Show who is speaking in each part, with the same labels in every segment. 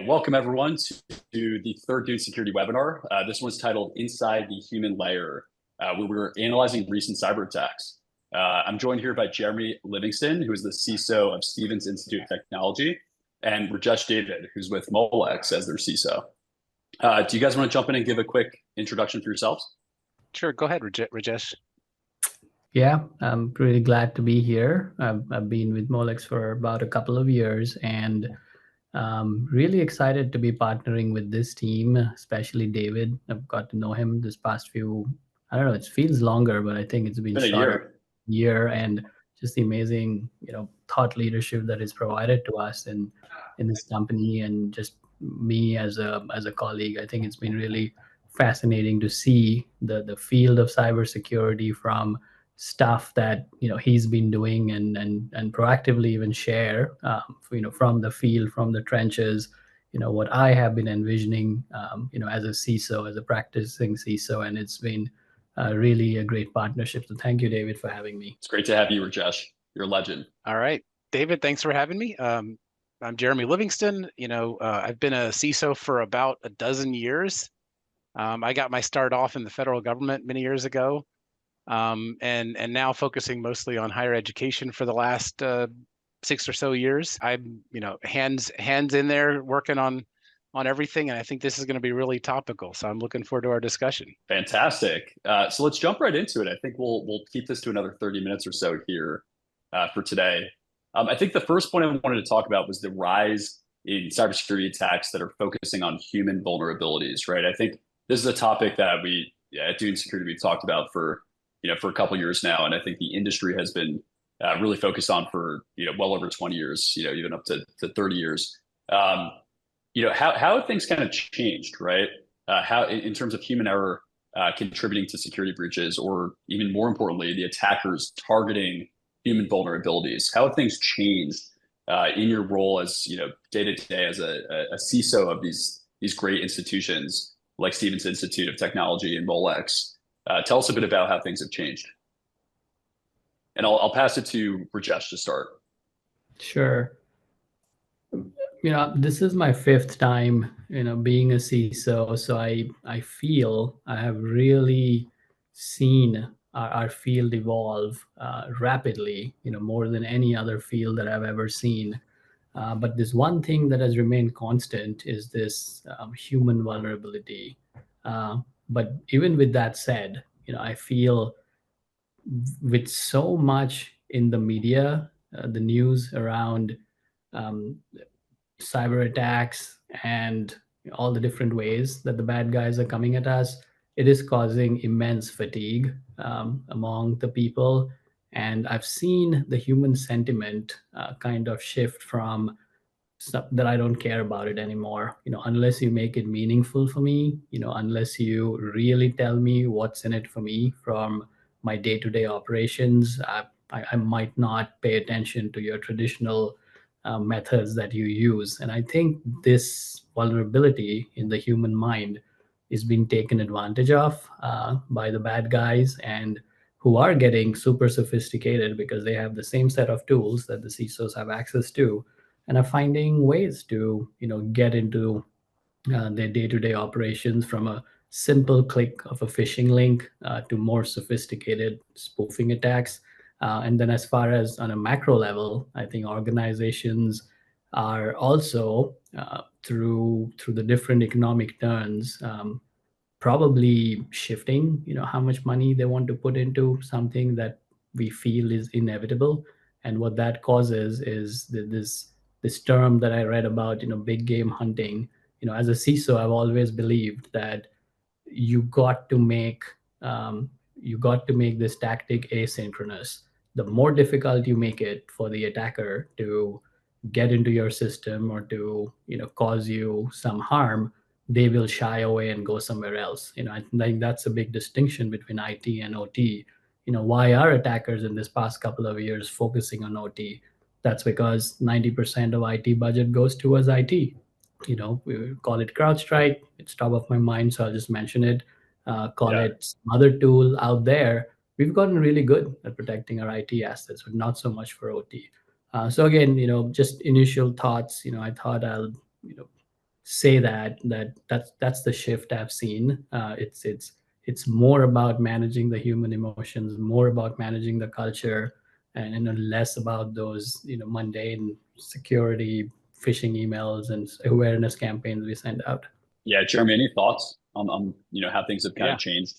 Speaker 1: Welcome everyone to the third Dune security webinar. This one's titled Inside the Human Layer, where we're analyzing recent cyber attacks. I'm joined here by Jeremy Livingston, who is the CISO of Stevens Institute of Technology, and Rajesh David, who's with Molex as their CISO. Do you guys want to jump in and give a quick introduction for yourselves?
Speaker 2: Sure, go ahead, Rajesh.
Speaker 3: Yeah, I'm really glad to be here. I've been with Molex for about a couple of years, and really excited to be partnering with this team, especially David. I've got to know him this past few, I don't know, it feels longer, but I think it's been
Speaker 1: a
Speaker 3: year, and just the amazing, thought leadership that is provided to us in this company, and just me as a colleague. I think it's been really fascinating to see the field of cybersecurity from stuff that he's been doing and proactively even share from the field, from the trenches, what I have been envisioning as a CISO, as a practicing CISO, and it's been really a great partnership. So thank you, David, for having me.
Speaker 1: It's great to have you, Rajesh. You're a legend.
Speaker 2: All right, David, thanks for having me. I'm Jeremy Livingston. I've been a CISO for about a dozen years. I got my start off in the federal government many years ago. And now focusing mostly on higher education for the last 6 or so years. I'm hands in there working on everything, and I think this is going to be really topical. So I'm looking forward to our discussion.
Speaker 1: Fantastic. So let's jump right into it. I think we'll keep this to another 30 minutes or so here for today. I think the first point I wanted to talk about was the rise in cybersecurity attacks that are focusing on human vulnerabilities. Right. I think this is a topic that we at Dune Security we've talked about for a couple of years now, and I think the industry has been really focused on for well over 20 years, even up to 30 years. How have things kind of changed, right? How in terms of human error contributing to security breaches, or even more importantly, the attackers targeting human vulnerabilities. How have things changed in your role as day to day as a CISO of these great institutions like Stevens Institute of Technology and Molex? Tell us a bit about how things have changed. And I'll pass it to Rajesh to start.
Speaker 3: Sure. This is my 5th time, being a CISO. So I feel I have really seen our field evolve rapidly, more than any other field that I've ever seen. But this one thing that has remained constant is this human vulnerability. But even with that said, I feel with so much in the media, the news around cyber attacks and all the different ways that the bad guys are coming at us, it is causing immense fatigue among the people. And I've seen the human sentiment kind of shift from stuff that I don't care about it anymore. Unless you make it meaningful for me, unless you really tell me what's in it for me from my day-to-day operations, I might not pay attention to your traditional methods that you use. And I think this vulnerability in the human mind is being taken advantage of by the bad guys, and who are getting super sophisticated because they have the same set of tools that the CISOs have access to, and are finding ways to get into their day-to-day operations, from a simple click of a phishing link to more sophisticated spoofing attacks. And then as far as on a macro level, I think organizations are also through the different economic turns probably shifting how much money they want to put into something that we feel is inevitable. And what that causes is this term that I read about, big game hunting. As a CISO, I've always believed that you got to make this tactic asynchronous. The more difficult you make it for the attacker to get into your system or to cause you some harm, they will shy away and go somewhere else. I think that's a big distinction between IT and OT. Why are attackers in this past couple of years focusing on OT? That's because 90% of IT budget goes towards IT. We call it CrowdStrike. It's top of my mind, so I'll just mention it. It some other tool out there. We've gotten really good at protecting our IT assets, but not so much for OT. So again, just initial thoughts. I thought I'll say that's the shift I've seen. It's more about managing the human emotions, more about managing the culture, and less about those mundane security phishing emails and awareness campaigns we send out.
Speaker 1: Yeah, Jeremy, any thoughts on how things have kind
Speaker 2: Yeah.
Speaker 1: of changed,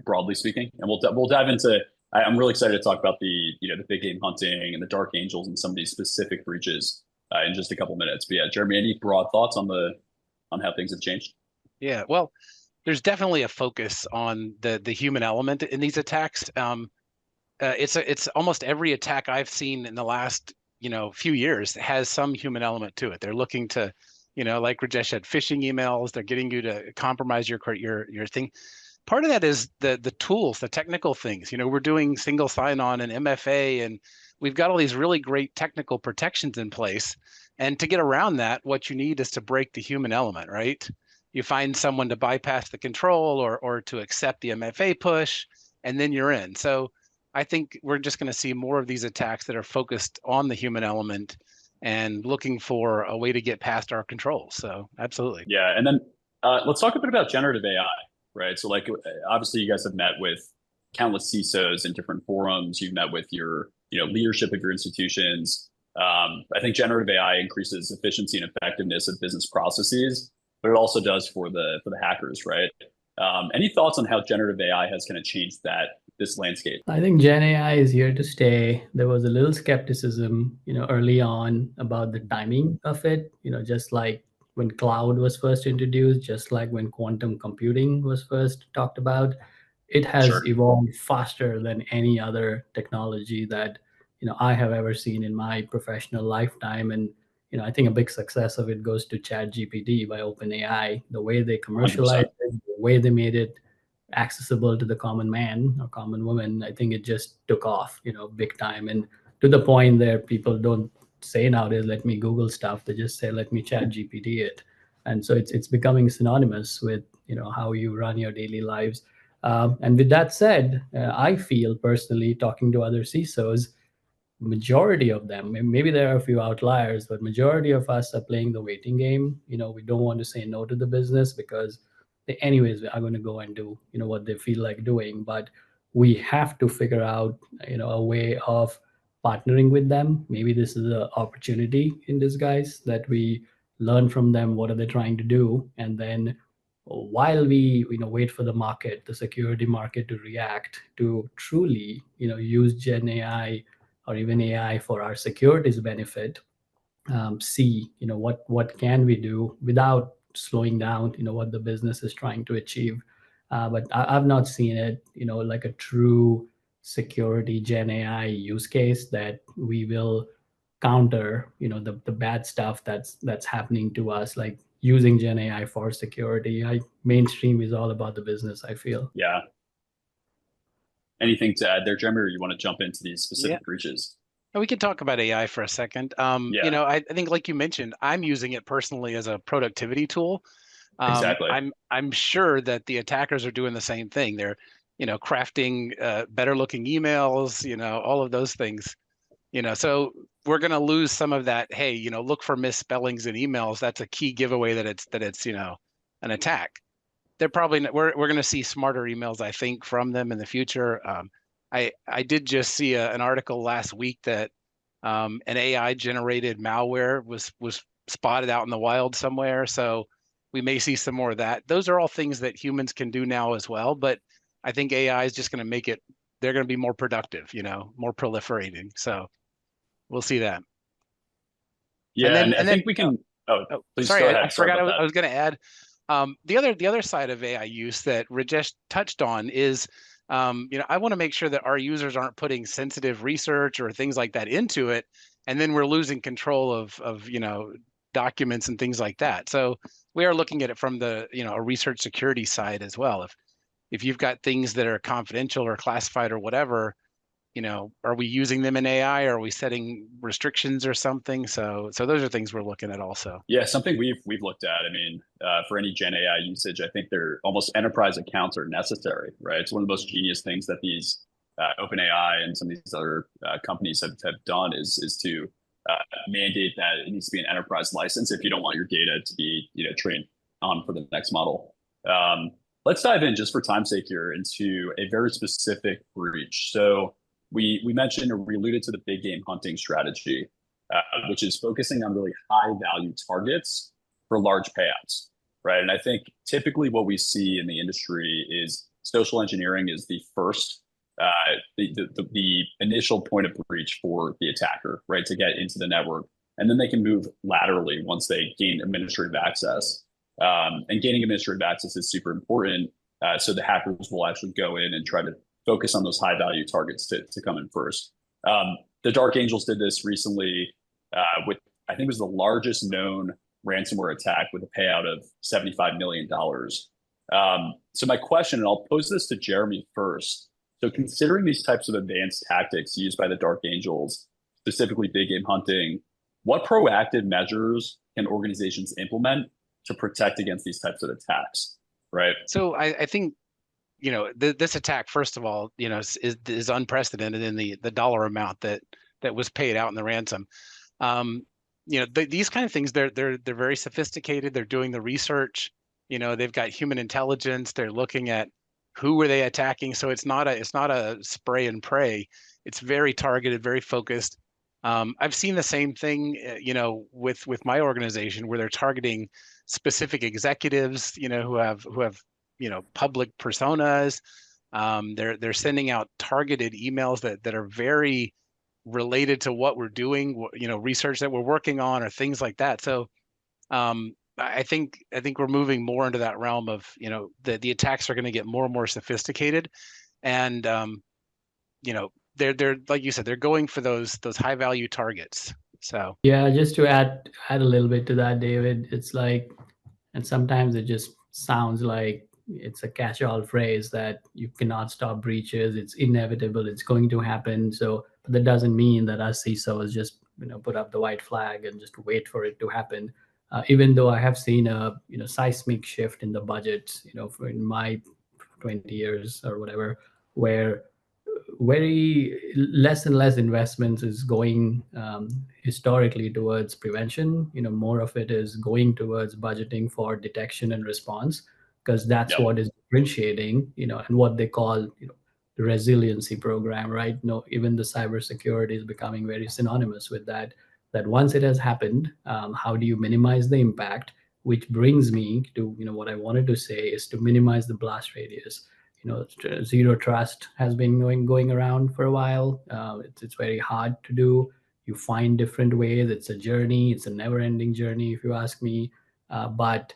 Speaker 1: broadly speaking? And we'll dive into. I'm really excited to talk about the big game hunting and the dark angels and some of these specific breaches in just a couple minutes. But yeah, Jeremy, any broad thoughts on how things have changed?
Speaker 2: Yeah, well, there's definitely a focus on the human element in these attacks. It's almost every attack I've seen in the last few years has some human element to it. They're looking to, like Rajesh said, phishing emails. They're getting you to compromise your thing. Part of that is the tools, the technical things. We're doing single sign-on and MFA, and we've got all these really great technical protections in place. And to get around that, what you need is to break the human element, right? You find someone to bypass the control or to accept the MFA push, and then you're in. So I think we're just going to see more of these attacks that are focused on the human element and looking for a way to get past our controls. So absolutely.
Speaker 1: Yeah, and then let's talk a bit about generative AI, right? So like obviously you guys have met with countless CISOs in different forums. You've met with your leadership of your institutions. I think generative AI increases efficiency and effectiveness of business processes, but it also does for the hackers, right? Any thoughts on how generative AI has kind of changed this landscape?
Speaker 3: I think Gen AI is here to stay. There was a little skepticism, early on about the timing of it. Just like when cloud was first introduced, just like when quantum computing was first talked about, it has
Speaker 1: Sure.
Speaker 3: evolved faster than any other technology that I have ever seen in my professional lifetime. And I think a big success of it goes to Chat GPT by OpenAI. The way they commercialized
Speaker 1: 100%.
Speaker 3: it, the way they made it accessible to the common man or common woman, I think it just took off, big time. And to the point that people don't say nowadays, let me Google stuff. They just say, let me Chat GPT it. And so it's becoming synonymous with, how you run your daily lives. And with that said, I feel personally, talking to other CISOs, majority of them, maybe there are a few outliers, but majority of us are playing the waiting game. We don't want to say no to the business because they anyways are going to go and do what they feel like doing. But we have to figure out a way of partnering with them. Maybe this is an opportunity in disguise that we learn from them, what are they trying to do, and then while we wait for the security market to react, to truly use Gen AI or even AI for our security's benefit, see what can we do without slowing down what the business is trying to achieve. But I've not seen it like a true security Gen AI use case that we will counter the bad stuff that's happening to us, like using Gen AI for security. Mainstream is all about the business, I feel.
Speaker 1: Yeah. Anything to add there, Jeremy, or you want to jump into these
Speaker 2: Yeah.
Speaker 1: specific breaches?
Speaker 2: We can talk about AI for a second.
Speaker 1: Yeah.
Speaker 2: I think, like you mentioned, I'm using it personally as a productivity tool.
Speaker 1: Exactly.
Speaker 2: I'm sure that the attackers are doing the same thing. They're, crafting better looking emails, all of those things. So we're going to lose some of that. Hey, look for misspellings in emails. That's a key giveaway that it's an attack. They're probably we're going to see smarter emails, I think, from them in the future. I did just see an article last week that an AI generated malware was spotted out in the wild somewhere. So we may see some more of that. Those are all things that humans can do now as well. But I think AI is just going to make it. They're going to be more productive, more proliferating. So we'll see that.
Speaker 1: Yeah, and I
Speaker 2: then
Speaker 1: think we can. Oh, please
Speaker 2: sorry,
Speaker 1: go ahead.
Speaker 2: I
Speaker 1: Sorry
Speaker 2: forgot
Speaker 1: about that.
Speaker 2: I was going to add. The other side of AI use that Rajesh touched on is, I want to make sure that our users aren't putting sensitive research or things like that into it, and then we're losing control of documents and things like that. So we are looking at it from the a research security side as well. If you've got things that are confidential or classified or whatever, are we using them in AI? Are we setting restrictions or something? So those are things we're looking at also.
Speaker 1: Yeah, something we've looked at. I mean, for any Gen AI usage, I think they're almost enterprise accounts are necessary, right? It's one of the most genius things that these OpenAI and some of these other companies have done is to mandate that it needs to be an enterprise license if you don't want your data to be, trained on for the next model. Let's dive in just for time's sake here into a very specific breach. So we mentioned, or we alluded to, the big game hunting strategy, which is focusing on really high value targets for large payouts, right? And I think typically what we see in the industry is social engineering is the first, the initial point of breach for the attacker, right, to get into the network. And then they can move laterally once they gain administrative access. And gaining administrative access is super important. So the hackers will actually go in and try to focus on those high value targets to come in first. The Dark Angels did this recently with, I think it was the largest known ransomware attack with a payout of $75 million. So my question, and I'll pose this to Jeremy first. So considering these types of advanced tactics used by the Dark Angels, specifically big game hunting, what proactive measures can organizations implement to protect against these types of attacks, right?
Speaker 2: So I think, this attack, first of all, is unprecedented in the dollar amount that was paid out in the ransom. These kind of things, they're very sophisticated. They're doing the research. They've got human intelligence. They're looking at who were they attacking. So it's not a spray and pray. It's very targeted, very focused. I've seen the same thing, with my organization, where they're targeting specific executives, who have public personas. They're sending out targeted emails that are very related to what we're doing, research that we're working on, or things like that. So I think we're moving more into that realm of, the attacks are going to get more and more sophisticated, and they're like you said, they're going for those high value targets. So
Speaker 3: yeah, just to add a little bit to that, David, it's like, and sometimes it just sounds like it's a catch-all phrase that you cannot stop breaches. It's inevitable. It's going to happen. So but that doesn't mean that us CISOs just put up the white flag and just wait for it to happen. Even though I have seen a seismic shift in the budgets, for in my 20 years or whatever, where very less and less investments is going historically towards prevention. More of it is going towards budgeting for detection and response, because that's what is differentiating, and what they call, the resiliency program, right? Even the cybersecurity is becoming very synonymous with that. That once it has happened, how do you minimize the impact? Which brings me to, what I wanted to say is to minimize the blast radius. Zero trust has been going around for a while. It's very hard to do. You find different ways. It's a journey. It's a never-ending journey, if you ask me. But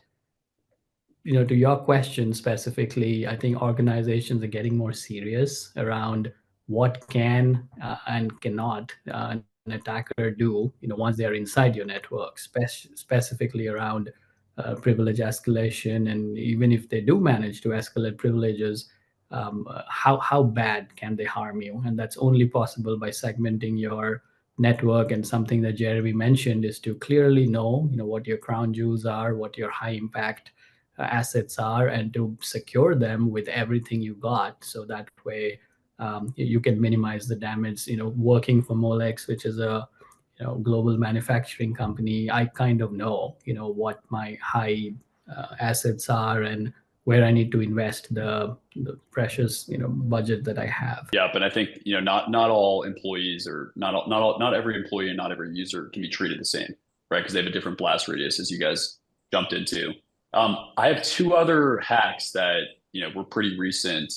Speaker 3: to your question specifically, I think organizations are getting more serious around what can and cannot an attacker do. Once they are inside your network, specifically around privilege escalation, and even if they do manage to escalate privileges, how bad can they harm you? And that's only possible by segmenting your network. And something that Jeremy mentioned is to clearly know, what your crown jewels are, what your high impact assets are, and to secure them with everything you got. So that way, you can minimize the damage. Working for Molex, which is a global manufacturing company, I kind of know, what my high assets are and where I need to invest the precious, budget that I have.
Speaker 1: Yeah, but I think not all employees, or not every employee and not every user can be treated the same, right? Because they have a different blast radius, as you guys jumped into. I have two other hacks that were pretty recent.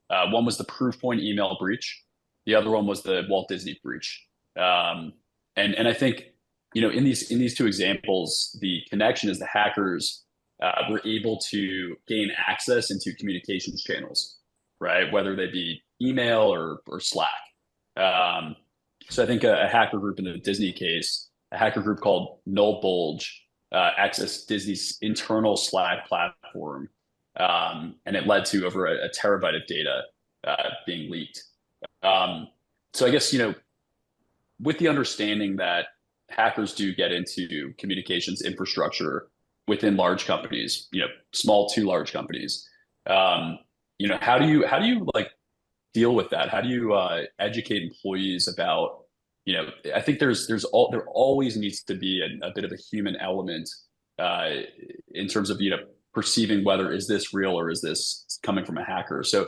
Speaker 1: One was the Proofpoint email breach. The other one was the Walt Disney breach. And I think in these two examples, the connection is the hackers were able to gain access into communications channels, right? Whether they be email or Slack. So I think a hacker group in the Disney case, a hacker group called Null Bulge, accessed Disney's internal Slack platform, and it led to over a terabyte of data being leaked. So I guess with the understanding that hackers do get into communications infrastructure within large companies, small to large companies, how do you like deal with that? How do you educate employees about I think there always needs to be a bit of a human element uh, in terms of perceiving whether is this real or is this coming from a hacker. So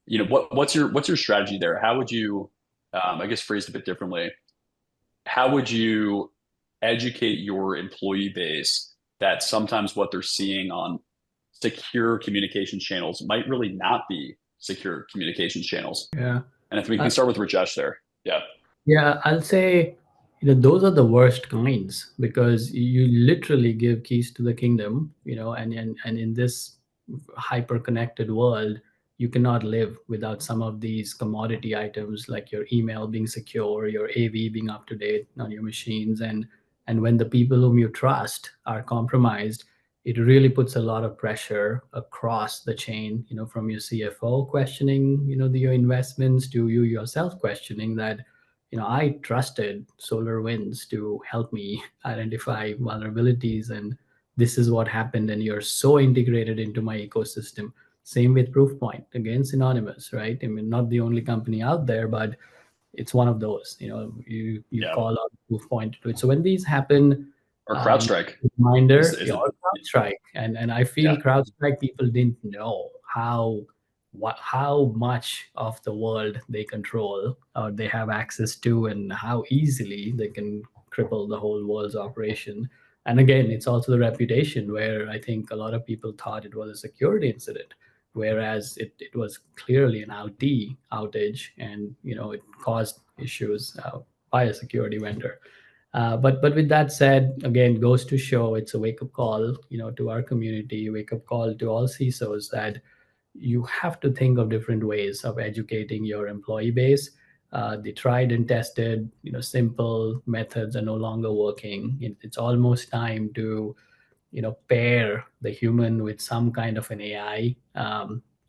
Speaker 1: what's your strategy there? How would you, I guess phrased a bit differently, how would you educate your employee base that sometimes what they're seeing on secure communication channels might really not be secure communication channels?
Speaker 3: Yeah.
Speaker 1: And if we can start with Rajesh there. Yeah.
Speaker 3: Yeah, I'll say, those are the worst kinds because you literally give keys to the kingdom, and in this hyper connected world, you cannot live without some of these commodity items like your email being secure, your AV being up to date on your machines, and when the people whom you trust are compromised, it really puts a lot of pressure across the chain, from your CFO questioning, your investments to you yourself questioning that I trusted SolarWinds to help me identify vulnerabilities, and this is what happened. And you're so integrated into my ecosystem. Same with Proofpoint, again, synonymous, right? I mean, not the only company out there, but it's one of those. You
Speaker 1: Yeah.
Speaker 3: call out Proofpoint to it. So when these happen,
Speaker 1: Or CrowdStrike.
Speaker 3: reminder,
Speaker 1: Is it?
Speaker 3: or CrowdStrike, and I feel
Speaker 1: Yeah.
Speaker 3: CrowdStrike people didn't know how much of the world they control or they have access to, and how easily they can cripple the whole world's operation. And again, it's also the reputation where I think a lot of people thought it was a security incident, whereas it was clearly an outage, and it caused issues by a security vendor. But with that said, again, goes to show it's a wake up call, to our community, wake up call to all CISOs that you have to think of different ways of educating your employee base. The tried and tested, simple methods are no longer working. It's almost time to, pair the human with some kind of an AI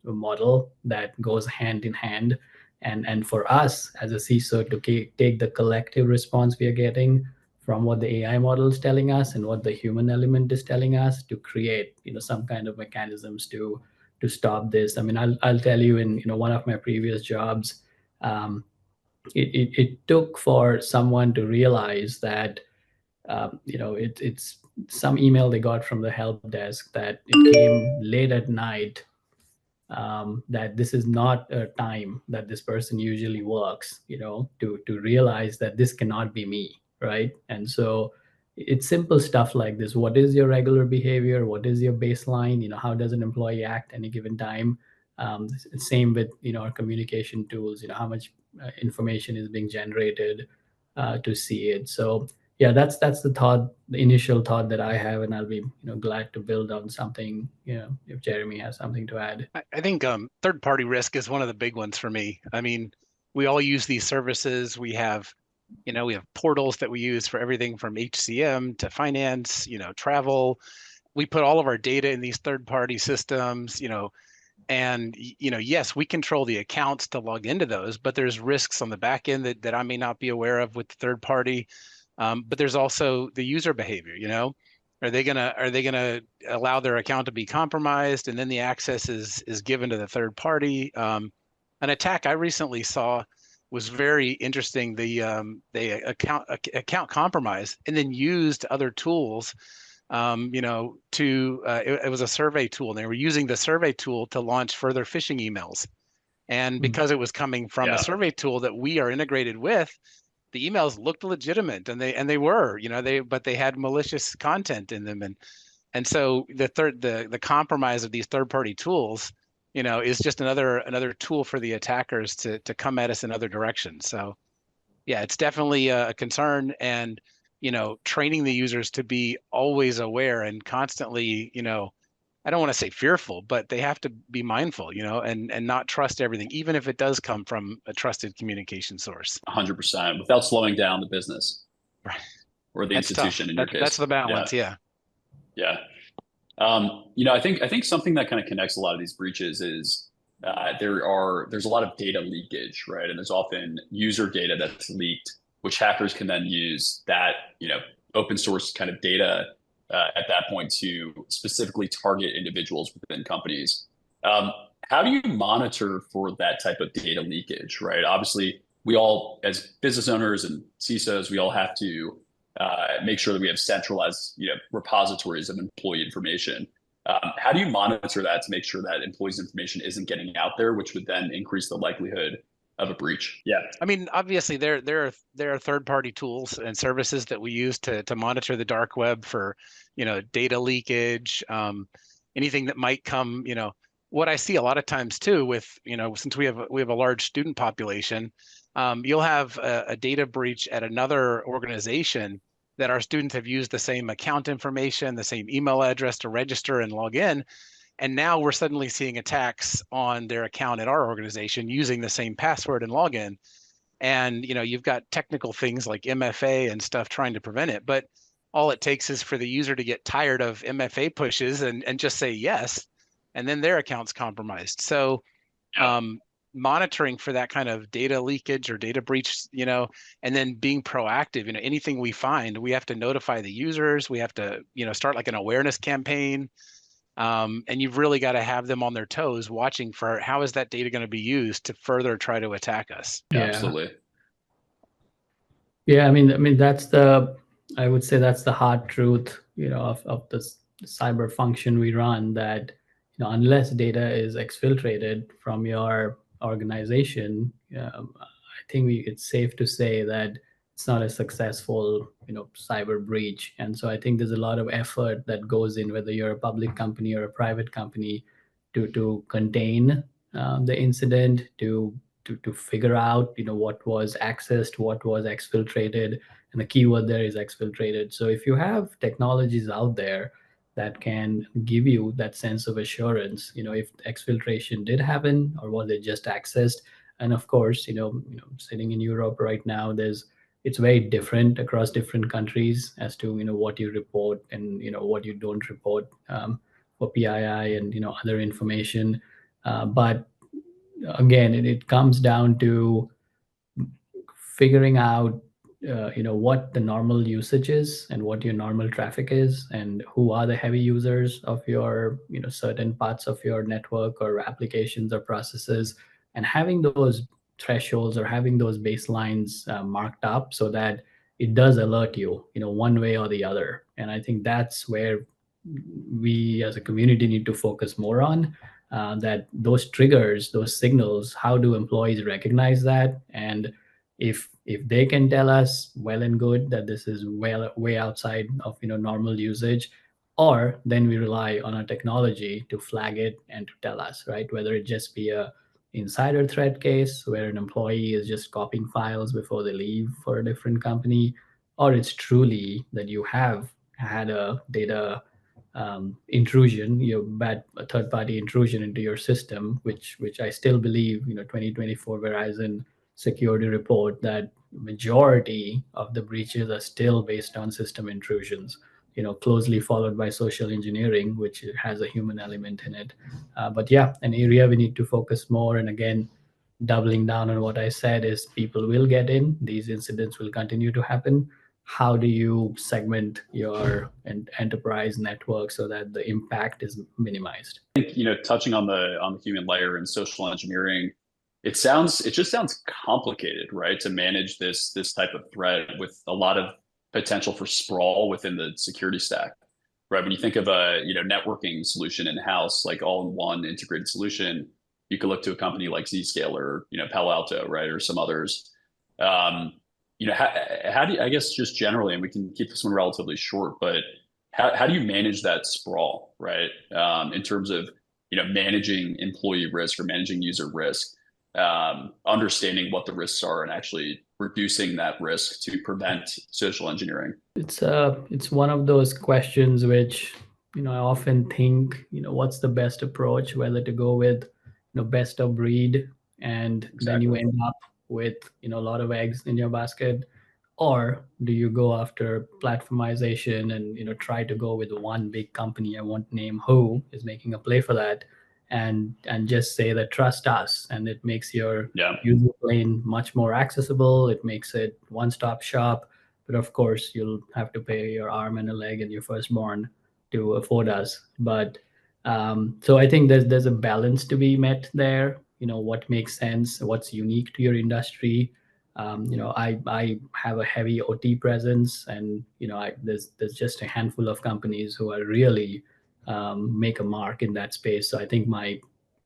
Speaker 3: model that goes hand in hand. And for us as a CISO to take the collective response we are getting from what the AI model is telling us and what the human element is telling us to create, some kind of mechanisms to stop this. I mean, I'll tell you, in one of my previous jobs, it took for someone to realize that it's some email they got from the help desk that it came late at night, that this is not a time that this person usually works, to realize that this cannot be me, right? And so it's simple stuff like this. What is your regular behavior? What is your baseline? How does an employee act any given time? Same with our communication tools. How much information is being generated to see it. So yeah, that's the initial thought that I have, and I'll be glad to build on something. If Jeremy has something to add.
Speaker 2: I think third party risk is one of the big ones for me. I mean, we all use these services. We have portals that we use for everything from HCM to finance, travel. We put all of our data in these third party systems, and yes, we control the accounts to log into those, but there's risks on the back end that I may not be aware of with the third party. But there's also the user behavior, are they gonna allow their account to be compromised, and then the access is given to the third party? An attack I recently saw was very interesting. They account compromise and then used other tools, it was a survey tool. And they were using the survey tool to launch further phishing emails. And because it was coming from a survey tool that we are integrated with, the emails looked legitimate, and they were, but they had malicious content in them, and so the compromise of these third party tools, is just another tool for the attackers to come at us in other directions. So yeah, it's definitely a concern, and training the users to be always aware and constantly, I don't want to say fearful, but they have to be mindful, and not trust everything, even if it does come from a trusted communication source.
Speaker 1: 100% without slowing down the business.
Speaker 2: Right.
Speaker 1: Or the
Speaker 2: That's
Speaker 1: institution
Speaker 2: tough.
Speaker 1: in your case.
Speaker 2: That's the balance. Yeah.
Speaker 1: Yeah. I think something that kind of connects a lot of these breaches is there's a lot of data leakage, right? And there's often user data that's leaked, which hackers can then use that, open source kind of data at that point to specifically target individuals within companies. How do you monitor for that type of data leakage, right? Obviously, we all, as business owners and CISOs, we all have to make sure that we have centralized, repositories of employee information. How do you monitor that to make sure that employees' information isn't getting out there, which would then increase the likelihood of a breach? Yeah.
Speaker 2: I mean, obviously there are third-party tools and services that we use to monitor the dark web for, data leakage, anything that might come, what I see a lot of times too with, since we have a large student population, you'll have a data breach at another organization that our students have used the same account information, the same email address to register and log in. And now we're suddenly seeing attacks on their account at our organization using the same password and login. And you've got technical things like MFA and stuff trying to prevent it, but all it takes is for the user to get tired of MFA pushes and just say yes, and then their account's compromised. So monitoring for that kind of data leakage or data breach, and then being proactive, anything we find, we have to notify the users. We have to, start like an awareness campaign. And you've really got to have them on their toes watching for how is that data going to be used to further try to attack us.
Speaker 1: Yeah. Absolutely.
Speaker 3: Yeah, I mean I would say that's the hard truth, of the cyber function we run, that, unless data is exfiltrated from your organization, I think it's safe to say that it's not a successful, cyber breach. And so I think there's a lot of effort that goes in, whether you're a public company or a private company, to contain the incident, to figure out, what was accessed, what was exfiltrated, and the keyword there is exfiltrated. So if you have technologies out there that can give you that sense of assurance, if exfiltration did happen or was it just accessed. And of course, sitting in Europe right now, it's very different across different countries as to what you report and what you don't report, for PII and other information. But again, it comes down to figuring out what the normal usage is and what your normal traffic is and who are the heavy users of your certain parts of your network or applications or processes, and having those thresholds or having those baselines marked up so that it does alert you one way or the other. And I think that's where we as a community need to focus more on, that those triggers, those signals, how do employees recognize that? And if they can tell us, well and good, that this is way outside of normal usage, or then we rely on our technology to flag it and to tell us, right? Whether it just be a insider threat case where an employee is just copying files before they leave for a different company, or it's truly that you have had a data intrusion, a third-party intrusion into your system, which I still believe, 2024 Verizon security report that majority of the breaches are still based on system intrusions, closely followed by social engineering, which has a human element in it. But yeah, an area we need to focus more. And again, doubling down on what I said is people will get in, these incidents will continue to happen. How do you segment your enterprise network so that the impact is minimized?
Speaker 1: I think, touching on the human layer and social engineering, it just sounds complicated, right? To manage this type of threat with a lot of potential for sprawl within the security stack, right? When you think of a networking solution in-house, like all-in-one integrated solution, you could look to a company like Zscaler, Palo Alto, right, or some others. How do you, I guess just generally, and we can keep this one relatively short, but how do you manage that sprawl, right? In terms of managing employee risk or managing user risk, understanding what the risks are and actually reducing that risk to prevent social engineering.
Speaker 3: It's one of those questions which I often think, what's the best approach, whether to go with best of breed, and
Speaker 1: Exactly.
Speaker 3: then you end up with a lot of eggs in your basket, or do you go after platformization and try to go with one big company, I won't name who, is making a play for that, and just say that trust us, and it makes your user plane much more accessible. It makes it one-stop shop, but of course you'll have to pay your arm and a leg and your firstborn to afford us. But so I think there's a balance to be met there. What makes sense, what's unique to your industry, I have a heavy OT presence, and there's just a handful of companies who are really make a mark in that space. So I think my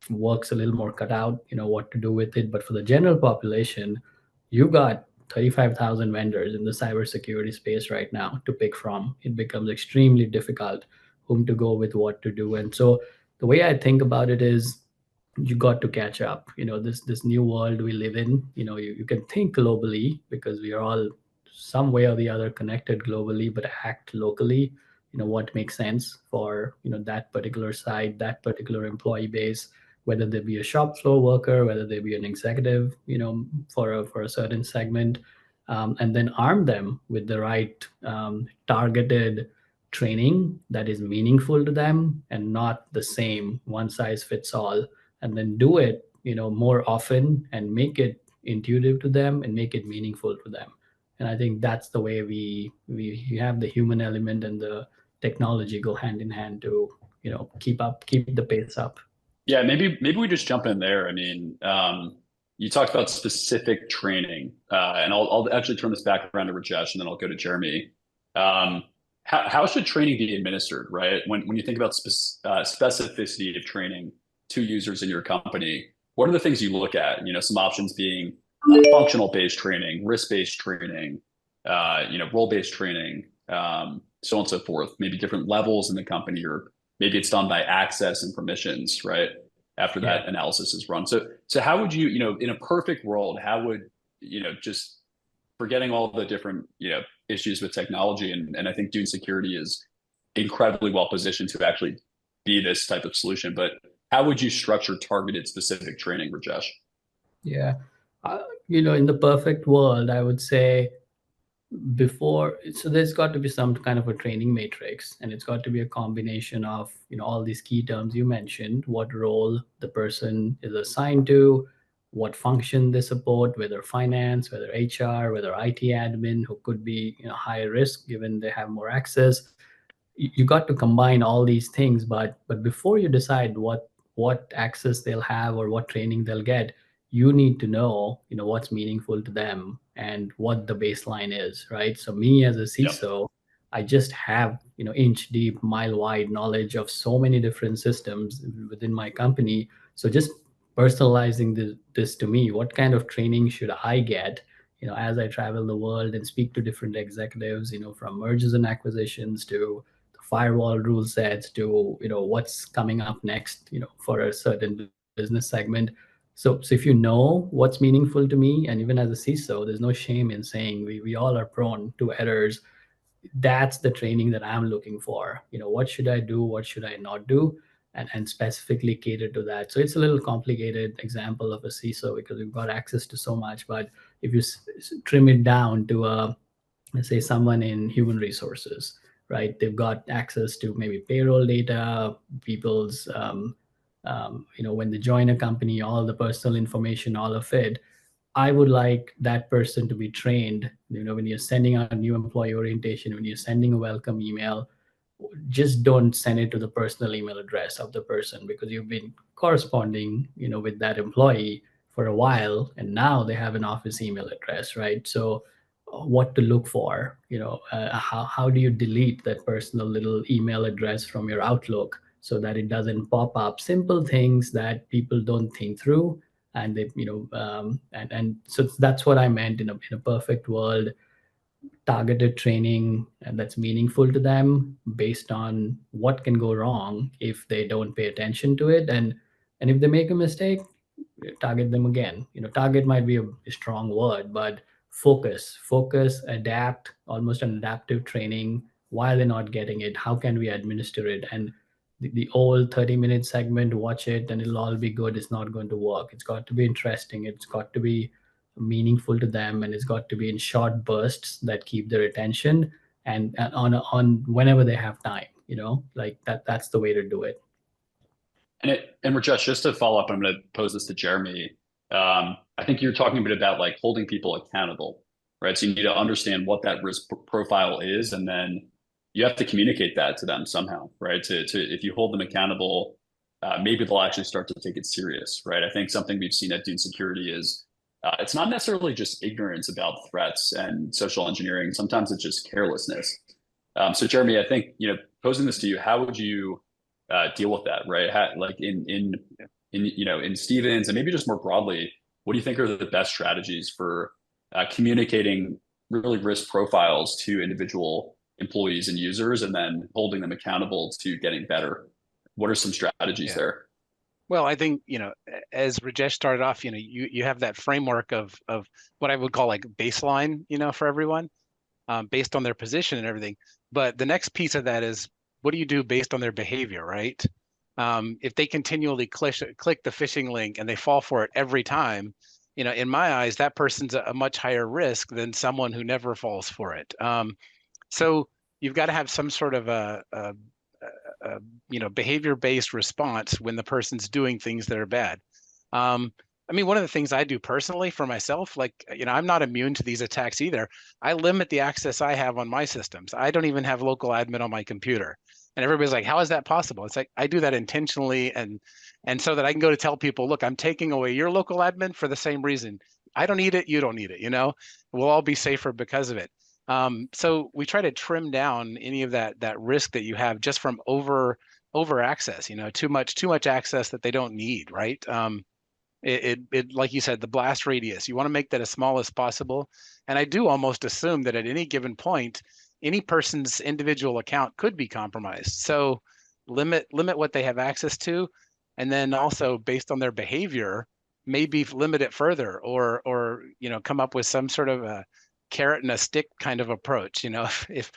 Speaker 3: work's a little more cut out, what to do with it. But for the general population, you got 35,000 vendors in the cybersecurity space right now to pick from. It becomes extremely difficult whom to go with, what to do. And so the way I think about it is, you got to catch up. This new world we live in, you can think globally because we are all some way or the other connected globally, but act locally. What makes sense for that particular side, that particular employee base, whether they be a shop floor worker, whether they be an executive, for a certain segment. And then arm them with the right targeted training that is meaningful to them, and not the same one size fits all. And then do it more often, and make it intuitive to them, and make it meaningful to them. And I think that's the way we have the human element and the technology go hand in hand to keep the pace up.
Speaker 1: Yeah, maybe we just jump in there. I mean, you talked about specific training, and I'll actually turn this back around to Rajesh, and then I'll go to Jeremy. How should training be administered, right? When you think about specificity of training to users in your company, what are the things you look at? Some options being functional based training, risk based training, role based training, so on and so forth. Maybe different levels in the company, or maybe it's done by access and permissions, right? After that analysis is run. So how would you, in a perfect world, how would, just forgetting all the different, issues with technology, and I think Dune Security is incredibly well positioned to actually be this type of solution, but how would you structure targeted specific training, Rajesh?
Speaker 3: Yeah. In the perfect world, I would say, so there's got to be some kind of a training matrix, and it's got to be a combination of all these key terms you mentioned, what role the person is assigned to, what function they support, whether finance, whether HR, whether IT admin, who could be higher risk given they have more access. You got to combine all these things, but before you decide what access they'll have or what training they'll get, you need to know what's meaningful to them and what the baseline is, right? So me as a
Speaker 1: Yep.
Speaker 3: CISO, I just have inch deep, mile wide knowledge of so many different systems within my company. So just personalizing this to me, what kind of training should I get as I travel the world and speak to different executives, from mergers and acquisitions to firewall rule sets to what's coming up next for a certain business segment. So if you know what's meaningful to me, and even as a CISO, there's no shame in saying we all are prone to errors. That's the training that I'm looking for. What should I do, what should I not do, and specifically cater to that. So it's a little complicated example of a CISO because we've got access to so much. But if you trim it down to let's say someone in human resources, right? They've got access to maybe payroll data, people's, when they join a company, all the personal information, all of it. I would like that person to be trained, when you're sending out a new employee orientation, when you're sending a welcome email, just don't send it to the personal email address of the person, because you've been corresponding with that employee for a while, and now they have an office email address, right? So what to look for, how do you delete that personal little email address from your Outlook so that it doesn't pop up? Simple things that people don't think through, and they and so that's what I meant. In a perfect world, targeted training and that's meaningful to them based on what can go wrong if they don't pay attention to it. And if they make a mistake, target them again. Target might be a strong word, but focus, adapt, almost an adaptive training. Why they're not getting it, how can we administer it? And the old 30-minute segment, watch it and it'll all be good, it's not going to work. It's got to be interesting, it's got to be meaningful to them, and it's got to be in short bursts that keep their attention, and on whenever they have time, like that's the way to do it.
Speaker 1: And Rajesh, just to follow up, I'm going to pose this to Jeremy. I think you're talking a bit about like holding people accountable, right? So you need to understand what that risk profile is, and then you have to communicate that to them somehow, right? To if you hold them accountable, maybe they'll actually start to take it serious, right? I think something we've seen at Dune Security is it's not necessarily just ignorance about threats and social engineering. Sometimes it's just carelessness. So Jeremy, I think, posing this to you, how would you deal with that, right? Like in Stevens and maybe just more broadly, what do you think are the best strategies for communicating really risk profiles to individual employees and users, and then holding them accountable to getting better? What are some strategies there?
Speaker 2: Well, I think, as Rajesh started off, you have that framework of what I would call like baseline, for everyone, based on their position and everything. But the next piece of that is, what do you do based on their behavior, right? If they continually click the phishing link and they fall for it every time, in my eyes, that person's a much higher risk than someone who never falls for it. So you've got to have some sort of behavior-based response when the person's doing things that are bad. I mean, one of the things I do personally for myself, like, I'm not immune to these attacks either. I limit the access I have on my systems. I don't even have local admin on my computer. And everybody's like, how is that possible? It's like, I do that intentionally. And so that I can go to tell people, look, I'm taking away your local admin for the same reason. I don't need it. You don't need it. We'll all be safer because of it. So we try to trim down any of that risk that you have just from over access, too much access that they don't need, right? It like you said, the blast radius, you want to make that as small as possible. And I do almost assume that at any given point, any person's individual account could be compromised. So limit what they have access to, and then also based on their behavior, maybe limit it further, or come up with some sort of a carrot and a stick kind of approach, if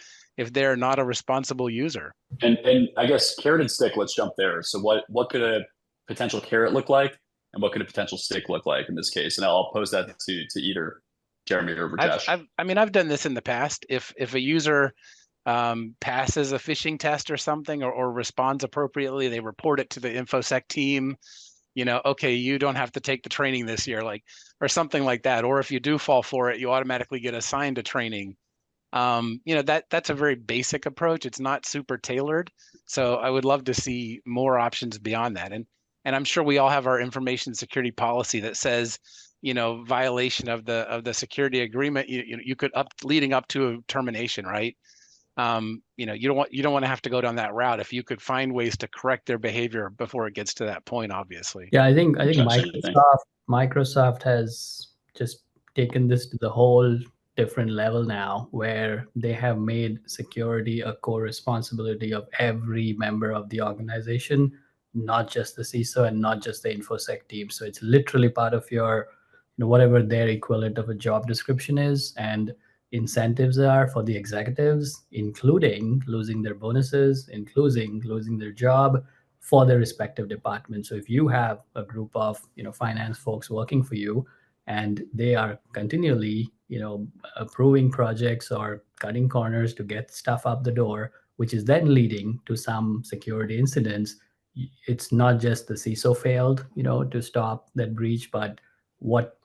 Speaker 2: they're not a responsible user.
Speaker 1: And I guess carrot and stick, let's jump there. So what could a potential carrot look like, and what could a potential stick look like in this case? And I'll pose that to either Jeremy or Rajesh.
Speaker 2: I've done this in the past. If a user passes a phishing test or something, or responds appropriately, they report it to the InfoSec team. Okay, you don't have to take the training this year, or something like that. Or if you do fall for it, you automatically get assigned to training. That's a very basic approach. It's not super tailored. So I would love to see more options beyond that. And I'm sure we all have our information security policy that says, violation of the security agreement, you could leading up to a termination, right? You don't want to have to go down that route if you could find ways to correct their behavior before it gets to that point, obviously.
Speaker 3: Yeah, I think
Speaker 1: Josh,
Speaker 3: Microsoft has just taken this to the whole different level now, where they have made security a core responsibility of every member of the organization, not just the CISO and not just the InfoSec team. So it's literally part of your, whatever their equivalent of a job description is, and incentives are for the executives, including losing their bonuses, including losing their job for their respective departments. So if you have a group of finance folks working for you, and they are continually approving projects or cutting corners to get stuff up the door, which is then leading to some security incidents, it's not just the CISO failed to stop that breach, but what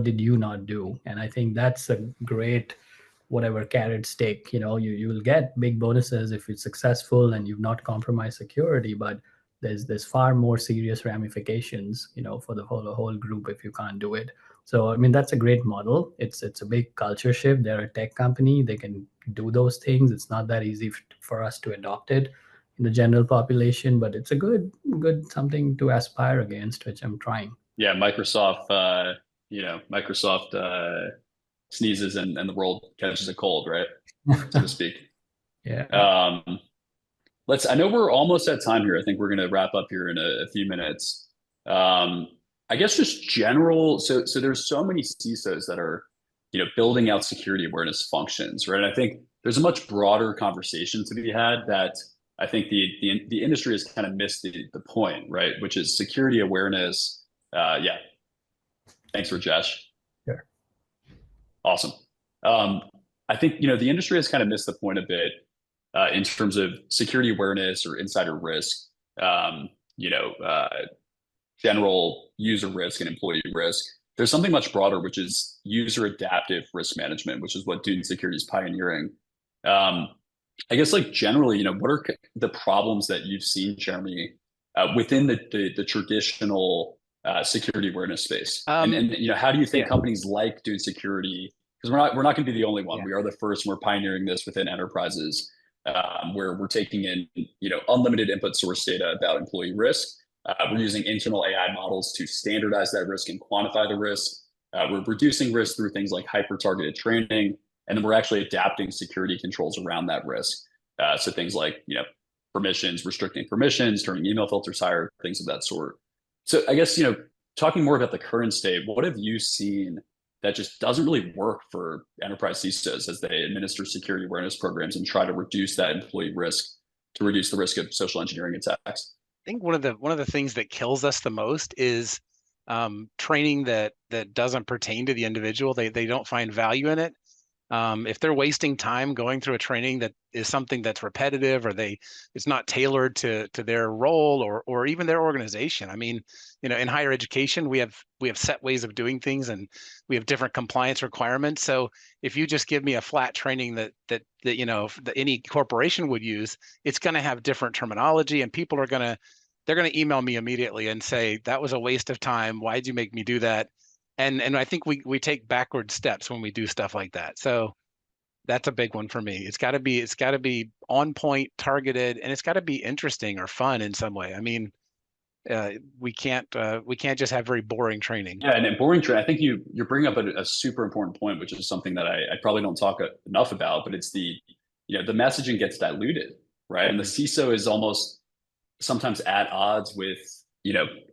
Speaker 3: did you not do? And I think that's a great whatever carrot stick. You'll get big bonuses if it's successful and you've not compromised security, but there's far more serious ramifications for the whole group if you can't do it. So I mean, that's a great model. It's a big culture shift. They're a tech company, they can do those things. It's not that easy for us to adopt it in the general population, but it's a good something to aspire against, which I'm trying.
Speaker 1: Yeah, Microsoft sneezes and the world catches a cold, right? So to speak.
Speaker 3: Yeah.
Speaker 1: I know we're almost at time here. I think we're going to wrap up here in a few minutes. I guess just general. So there's so many CISOs that are, building out security awareness functions, right? And I think there's a much broader conversation to be had that I think the industry has kind of missed the point, right? Which is security awareness. Yeah. Thanks, Rajesh.
Speaker 3: Sure.
Speaker 1: Awesome. I think, the industry has kind of missed the point a bit in terms of security awareness or insider risk, general user risk and employee risk. There's something much broader, which is user adaptive risk management, which is what Dune Security is pioneering. I guess, generally, what are the problems that you've seen, Jeremy, within the traditional security awareness space?
Speaker 2: Um,
Speaker 1: And how do you think
Speaker 2: yeah,
Speaker 1: companies like Dune Security, because we're not going to be the only one.
Speaker 2: yeah.
Speaker 1: We are the first. We're pioneering this within enterprises, where we're taking in unlimited input source data about employee risk. We're using internal AI models to standardize that risk and quantify the risk. We're reducing risk through things like hyper-targeted training, and then we're actually adapting security controls around that risk. So things like permissions, restricting permissions, turning email filters higher, things of that sort. So I guess talking more about the current state, what have you seen that just doesn't really work for enterprise CISOs as they administer security awareness programs and try to reduce that employee risk, to reduce the risk of social engineering attacks?
Speaker 2: I think one of the things that kills us the most is training that doesn't pertain to the individual. They don't find value in it. If they're wasting time going through a training that is something that's repetitive, or it's not tailored to their role or even their organization. I mean, in higher education, we have set ways of doing things, and we have different compliance requirements. So if you just give me a flat training that any corporation would use, it's going to have different terminology, and people are going to they're going to email me immediately and say that was a waste of time. Why'd you make me do that? And I think we take backward steps when we do stuff like that. So that's a big one for me. It's got to be on point, targeted, and it's got to be interesting or fun in some way. I mean, we can't just have very boring training.
Speaker 1: Yeah, and in boring training, I think you're bringing up a super important point, which is something that I probably don't talk enough about, but it's the messaging gets diluted, right? And the
Speaker 2: Mhm.
Speaker 1: CISO is almost sometimes at odds with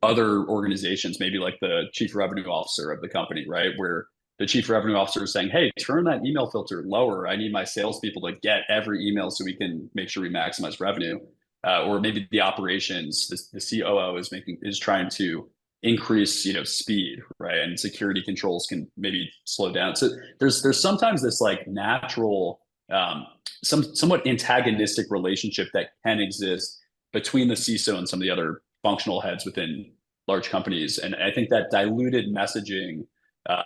Speaker 1: other organizations, maybe like the chief revenue officer of the company, right? Where the chief revenue officer is saying, hey, turn that email filter lower. I need my salespeople to get every email so we can make sure we maximize revenue. Or maybe the operations, the COO is trying to increase speed, right? And security controls can maybe slow down. So there's sometimes this like natural somewhat antagonistic relationship that can exist between the CISO and some of the other functional heads within large companies. And I think that diluted messaging, uh,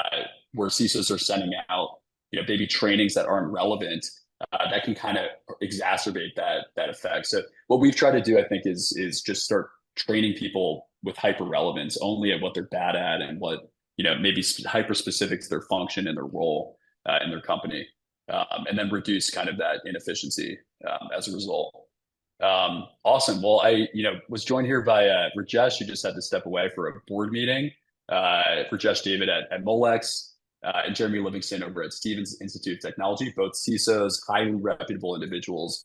Speaker 1: where CISOs are sending out, maybe trainings that aren't relevant, that can kind of exacerbate that effect. So what we've tried to do, I think, is just start training people with hyper relevance only at what they're bad at and what maybe hyper specific to their function and their role in their company, and then reduce kind of that inefficiency as a result. Awesome. Well, I was joined here by Rajesh, who just had to step away for a board meeting. Rajesh David at Molex, and Jeremy Livingston over at Stevens Institute of Technology, both CISOs, highly reputable individuals.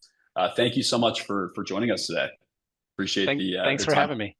Speaker 1: Thank you so much for joining us today. Appreciate
Speaker 2: Thanks
Speaker 1: the
Speaker 2: for
Speaker 1: time.
Speaker 2: having me.